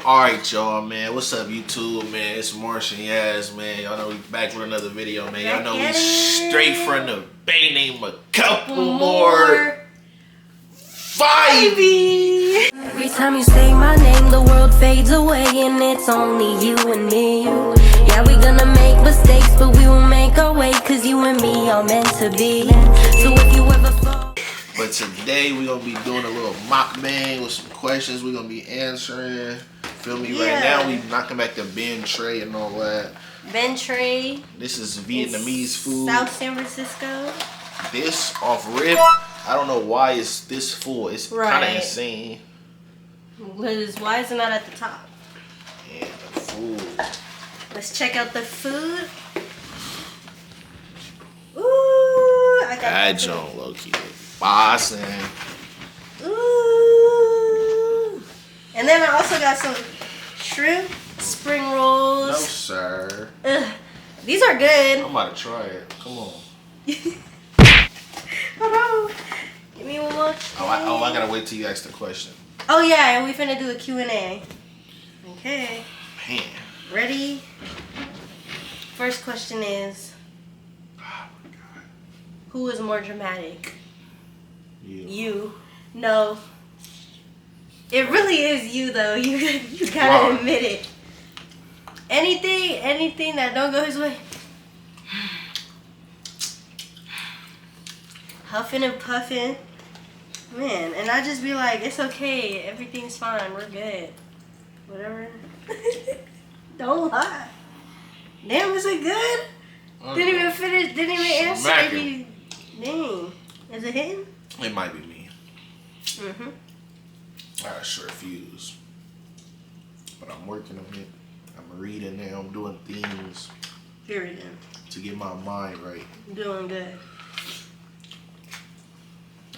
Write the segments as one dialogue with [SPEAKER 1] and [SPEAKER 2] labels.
[SPEAKER 1] Alright, y'all, man. What's up, YouTube, man? It's Marsh&Yazzy, man. Y'all know we back with another video, man. Y'all know we straight from the bay. Name a couple more. Vibey.
[SPEAKER 2] Every time you say my name, the world fades away, and it's only you and me. Yeah, we gonna make mistakes, but we will make our way, cause you and me are meant to be. So if you ever fall.
[SPEAKER 1] But today we gonna be doing a little mukbang with some questions we're gonna be answering. Feel me? Yeah. Right now we knocking back the Ben Tray and all that.
[SPEAKER 2] Ben Tray.
[SPEAKER 1] This is Vietnamese food.
[SPEAKER 2] South San Francisco.
[SPEAKER 1] This off rip, I don't know why it's this full. It's kind of insane.
[SPEAKER 2] Because why is it not at the top?
[SPEAKER 1] Yeah, the food.
[SPEAKER 2] Let's check out the food. Ooh, I got that
[SPEAKER 1] John low-key bossing.
[SPEAKER 2] Ooh. And then I also got some shrimp spring rolls.
[SPEAKER 1] No, sir.
[SPEAKER 2] Ugh. These are good.
[SPEAKER 1] I'm about to try it. Come on.
[SPEAKER 2] Hold on. Give me one more.
[SPEAKER 1] Oh, I gotta wait till you ask the question.
[SPEAKER 2] Oh yeah, and we finna do a Q&A. Okay.
[SPEAKER 1] Man.
[SPEAKER 2] Ready? First question is,
[SPEAKER 1] oh my God.
[SPEAKER 2] Who is more dramatic?
[SPEAKER 1] You.
[SPEAKER 2] No. It really is you though. You gotta admit it. Anything that don't go his way. Huffing and puffing. Man, and I just be like, it's okay, everything's fine, we're good. Whatever. Don't lie. Damn, was it good? Didn't even finish, didn't even answer. Maybe. Dang. Is it hitting?
[SPEAKER 1] It might be me.
[SPEAKER 2] Mm-hmm.
[SPEAKER 1] I got a short fuse. But I'm working on it. I'm reading now. I'm doing things.
[SPEAKER 2] Period.
[SPEAKER 1] To get my mind right.
[SPEAKER 2] Doing good.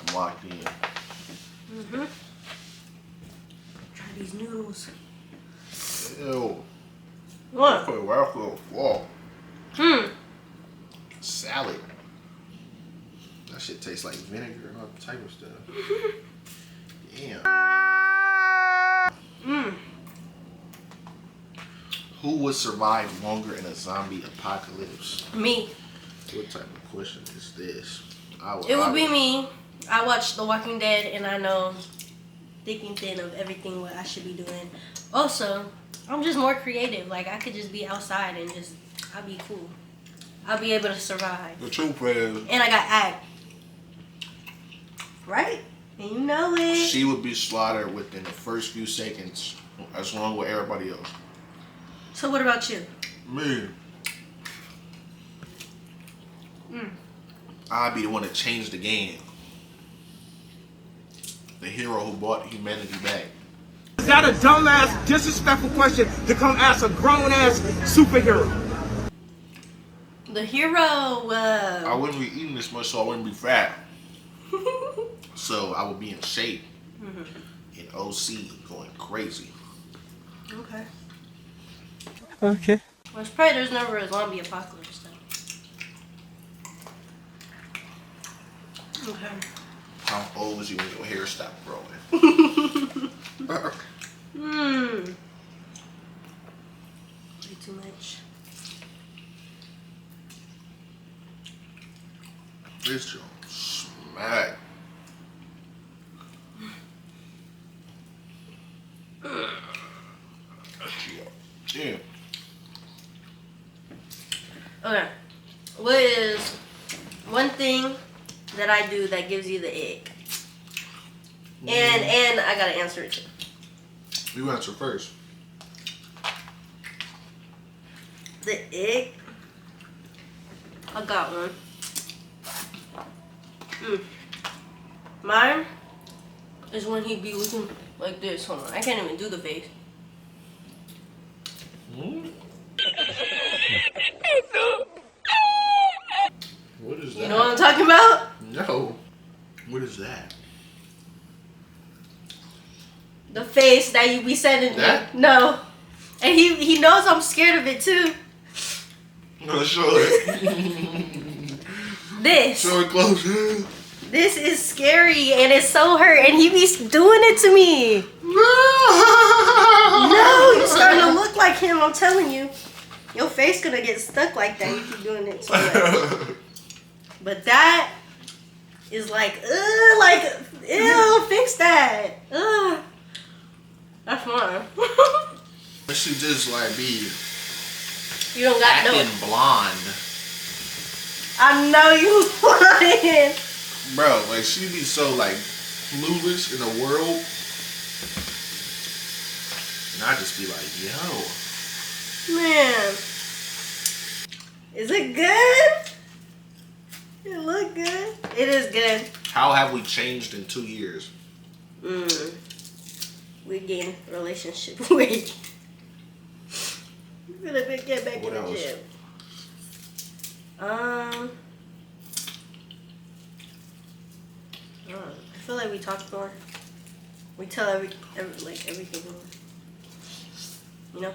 [SPEAKER 1] I'm locked in.
[SPEAKER 2] Mm-hmm. Try these noodles.
[SPEAKER 1] Ew.
[SPEAKER 2] What?
[SPEAKER 1] Put it right off the wall. Salad. That shit tastes like vinegar and all type of stuff. Damn. Who would survive longer in a zombie apocalypse?
[SPEAKER 2] Me.
[SPEAKER 1] What type of question is this?
[SPEAKER 2] It would be me. I watched The Walking Dead and I know thick and thin of everything what I should be doing. Also, I'm just more creative. Like I could just be outside and I'll be cool. I'll be able to survive.
[SPEAKER 1] The truth is.
[SPEAKER 2] And I got act. Right? And you know it.
[SPEAKER 1] She would be slaughtered within the first few seconds, as long with everybody else.
[SPEAKER 2] So what about you?
[SPEAKER 1] Me. I'd be the one that changed the game. The hero who brought humanity back.
[SPEAKER 3] Is that a dumbass, disrespectful question to come ask a grown-ass superhero?
[SPEAKER 2] The hero,
[SPEAKER 1] I wouldn't be eating this much, so I wouldn't be fat. So I would be in shape. In OC, going crazy.
[SPEAKER 2] Okay.
[SPEAKER 3] Okay.
[SPEAKER 2] Well, it's probably there's never a zombie apocalypse though. Okay.
[SPEAKER 1] How old was you when your hair stopped growing?
[SPEAKER 2] Way too much.
[SPEAKER 1] This joint smack. Yeah.
[SPEAKER 2] Okay. What is one thing that I do that gives you the ick? And I gotta answer it too.
[SPEAKER 1] You answer first.
[SPEAKER 2] The ick? I got one. Mine is when he be looking like this. Hold on, I can't even do the face.
[SPEAKER 1] What is that?
[SPEAKER 2] You know what I'm talking about?
[SPEAKER 1] No. What is that?
[SPEAKER 2] The face that you be sending me. No. And he knows I'm scared of it too.
[SPEAKER 1] No, show it.
[SPEAKER 2] This.
[SPEAKER 1] Show it close.
[SPEAKER 2] This is scary and it's so hurt and he be doing it to me. No. like him, I'm telling you. Your face gonna get stuck like that. You keep doing it so much. But that is like, ew, fix that. That's mine.
[SPEAKER 1] But she just like be
[SPEAKER 2] You don't got
[SPEAKER 1] acting
[SPEAKER 2] no.
[SPEAKER 1] blonde.
[SPEAKER 2] I know you lying.
[SPEAKER 1] Bro, like she be so like clueless in the world. And I just be like, yo.
[SPEAKER 2] Man. Is it good? It look good. It is good.
[SPEAKER 1] How have we changed in 2 years?
[SPEAKER 2] We getting relationship weight. We're gonna get back
[SPEAKER 1] What
[SPEAKER 2] in the
[SPEAKER 1] else?
[SPEAKER 2] gym. I feel like we talk more. We tell everything more. You know?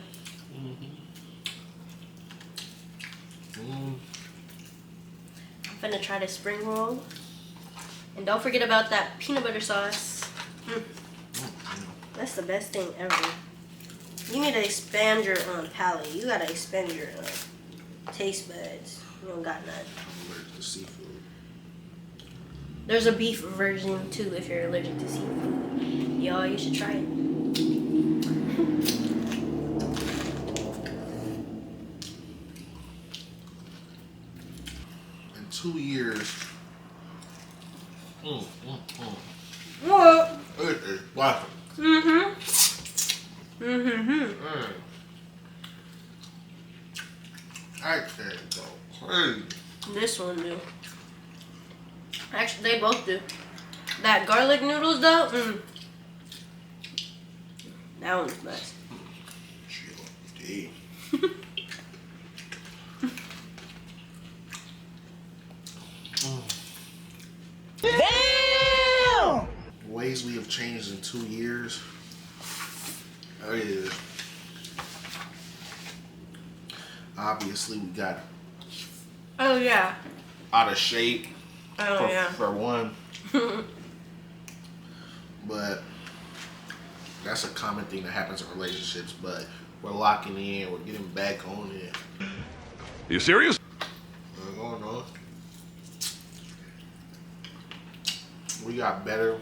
[SPEAKER 2] I'm finna try the spring roll. And don't forget about that peanut butter sauce. That's the best thing ever. You need to expand your palate. You gotta expand your taste buds. You don't got none.
[SPEAKER 1] I'm allergic to seafood.
[SPEAKER 2] There's a beef version too if you're allergic to seafood. Y'all, you should try it.
[SPEAKER 1] In 2 years.
[SPEAKER 2] What?
[SPEAKER 1] It is blocking. I can't go crazy.
[SPEAKER 2] This one do. Actually, they both do. That garlic noodles though, that one's best.
[SPEAKER 1] Gee.
[SPEAKER 3] Damn!
[SPEAKER 1] Ways we have changed in 2 years. Oh yeah. Obviously, we got
[SPEAKER 2] Oh yeah.
[SPEAKER 1] out of shape.
[SPEAKER 2] Oh yeah.
[SPEAKER 1] For one. But that's a common thing that happens in relationships. But we're locking in. We're getting back on it.
[SPEAKER 4] You serious?
[SPEAKER 1] What's going on? We got better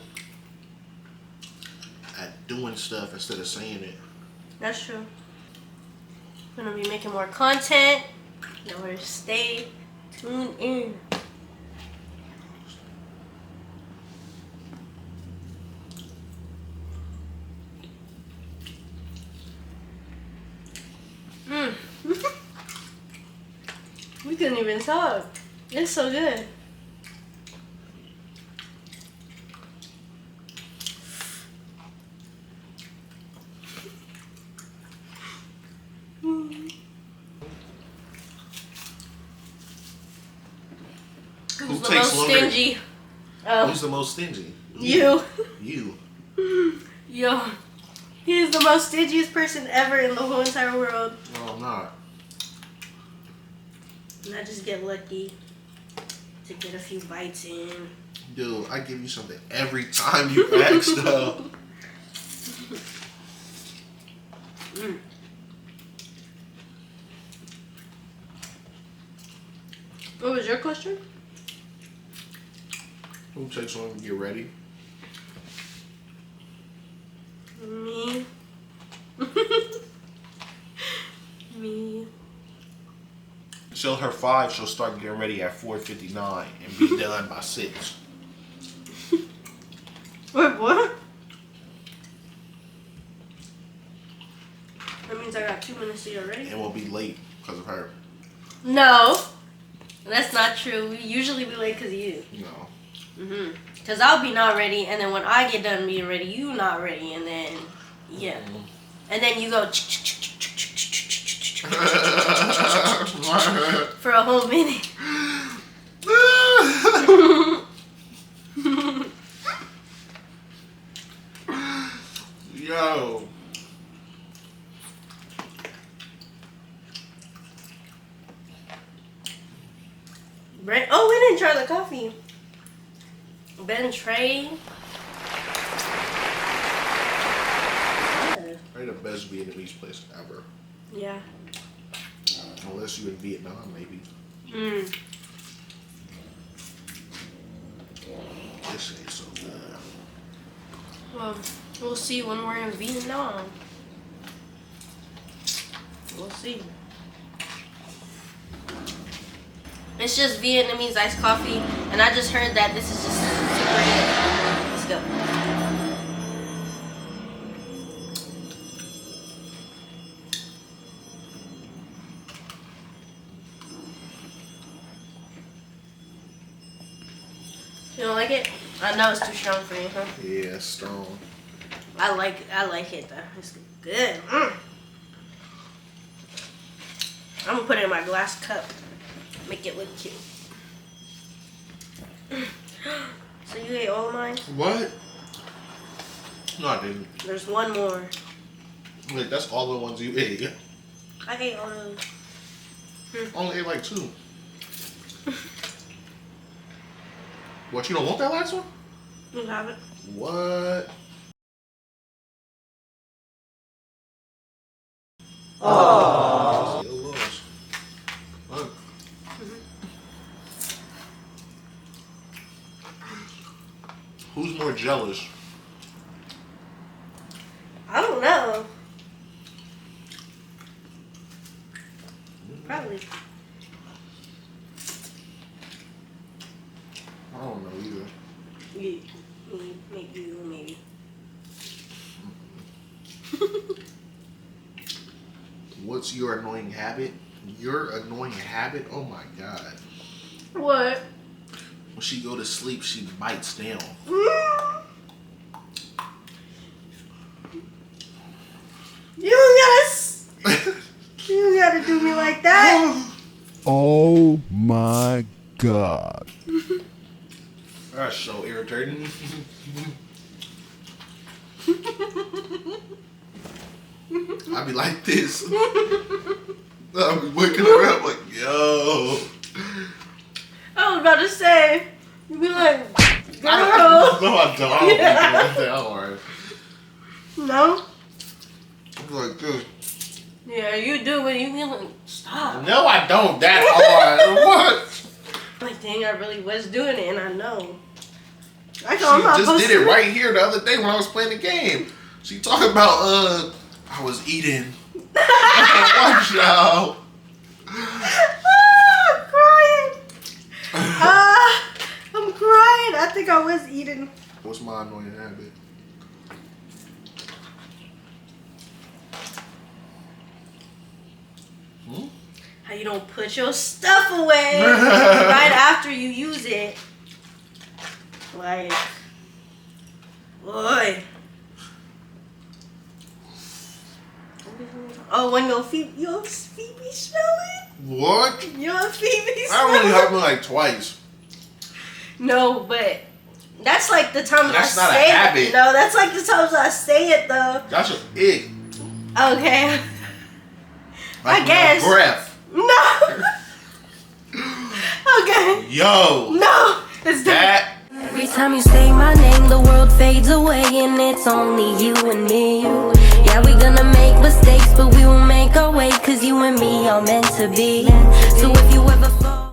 [SPEAKER 1] at doing stuff instead of saying it.
[SPEAKER 2] That's true. Gonna be making more content. You know where to stay tuned in. We couldn't even talk. It's so good. Who's the
[SPEAKER 1] takes
[SPEAKER 2] most
[SPEAKER 1] longer?
[SPEAKER 2] stingy? Oh,
[SPEAKER 1] Who's the most stingy?
[SPEAKER 2] you.
[SPEAKER 1] You.
[SPEAKER 2] Yo. He's the most stingiest person ever in the whole entire world.
[SPEAKER 1] No, I'm not.
[SPEAKER 2] And I just get lucky to get a few bites in.
[SPEAKER 1] Dude, I give you something every time you ask though.
[SPEAKER 2] What was your question?
[SPEAKER 1] Who takes long to get ready?
[SPEAKER 2] Me. Me.
[SPEAKER 1] Till her 5, she'll start getting ready at 4:59 and be done by 6.
[SPEAKER 2] Wait, what? That means I got 2 minutes to get ready?
[SPEAKER 1] And we'll be late because of her.
[SPEAKER 2] No. That's not true. We usually be late because of you.
[SPEAKER 1] No.
[SPEAKER 2] Because I'll be not ready, and then when I get done being ready, you not ready, and then, yeah. And then you go for a whole minute.
[SPEAKER 1] Yo.
[SPEAKER 2] Oh, we didn't try the coffee. Ben Trey.
[SPEAKER 1] They're the best Vietnamese place ever.
[SPEAKER 2] Yeah.
[SPEAKER 1] Unless you in Vietnam, maybe. This ain't so good.
[SPEAKER 2] Well, we'll see when we're in Vietnam. We'll see. It's just Vietnamese iced coffee, and I just heard that this is just super good. Let's go. You don't like it? I know it's too strong for you, huh?
[SPEAKER 1] Yeah, it's strong.
[SPEAKER 2] I like it though. It's good. I'm gonna put it in my glass cup. Make it look cute. So you ate all of mine?
[SPEAKER 1] What? No, I didn't.
[SPEAKER 2] There's one more.
[SPEAKER 1] Wait, that's all the ones you ate.
[SPEAKER 2] I ate all of them.
[SPEAKER 1] Only ate like 2. What, you don't want that last one?
[SPEAKER 2] You have it.
[SPEAKER 1] What?
[SPEAKER 2] Oh.
[SPEAKER 1] Still lost. Look. Who's more jealous?
[SPEAKER 2] I don't know. Probably.
[SPEAKER 1] I don't know either.
[SPEAKER 2] Maybe.
[SPEAKER 1] What's your annoying habit? Your annoying habit? Oh my god.
[SPEAKER 2] What?
[SPEAKER 1] When she go to sleep, she bites down.
[SPEAKER 2] You don't gotta do me like that.
[SPEAKER 4] Oh my God.
[SPEAKER 1] That's so irritating. I be like this. I be waking her up like, yo.
[SPEAKER 2] I was about to say, you be like, girl.
[SPEAKER 1] No, I don't. I don't think like that. Alright.
[SPEAKER 2] No?
[SPEAKER 1] I be like this.
[SPEAKER 2] Yeah, you do, but you be like, stop.
[SPEAKER 1] No, I don't. That hard. What?
[SPEAKER 2] Like, dang, I really was doing it, and I know. I
[SPEAKER 1] She
[SPEAKER 2] know I'm not
[SPEAKER 1] just
[SPEAKER 2] supposed
[SPEAKER 1] did it
[SPEAKER 2] to.
[SPEAKER 1] right here the other day when I was playing the game. She talking about, I was eating. Watch y'all.
[SPEAKER 2] I'm crying. I'm crying. I think I was eating.
[SPEAKER 1] What's my annoying habit?
[SPEAKER 2] How you don't put your stuff away right after you use it. Like, boy. Oh, when your feet be smelling?
[SPEAKER 1] What?
[SPEAKER 2] Your feet be
[SPEAKER 1] That
[SPEAKER 2] smelling?
[SPEAKER 1] only happened like twice.
[SPEAKER 2] No, but that's like the times
[SPEAKER 1] That's
[SPEAKER 2] I
[SPEAKER 1] not a
[SPEAKER 2] say
[SPEAKER 1] habit.
[SPEAKER 2] it. No, that's like the times I say it though.
[SPEAKER 1] That's a ick.
[SPEAKER 2] Okay.
[SPEAKER 1] Like
[SPEAKER 2] I guess.
[SPEAKER 1] breath.
[SPEAKER 2] No. Okay.
[SPEAKER 1] Yo.
[SPEAKER 2] No. It's
[SPEAKER 1] That.
[SPEAKER 5] Every time you say my name, the world fades away, and it's only you and me. Yeah, we gonna make mistakes, but we will make our way, 'cause you and me are meant to be. So if you ever fall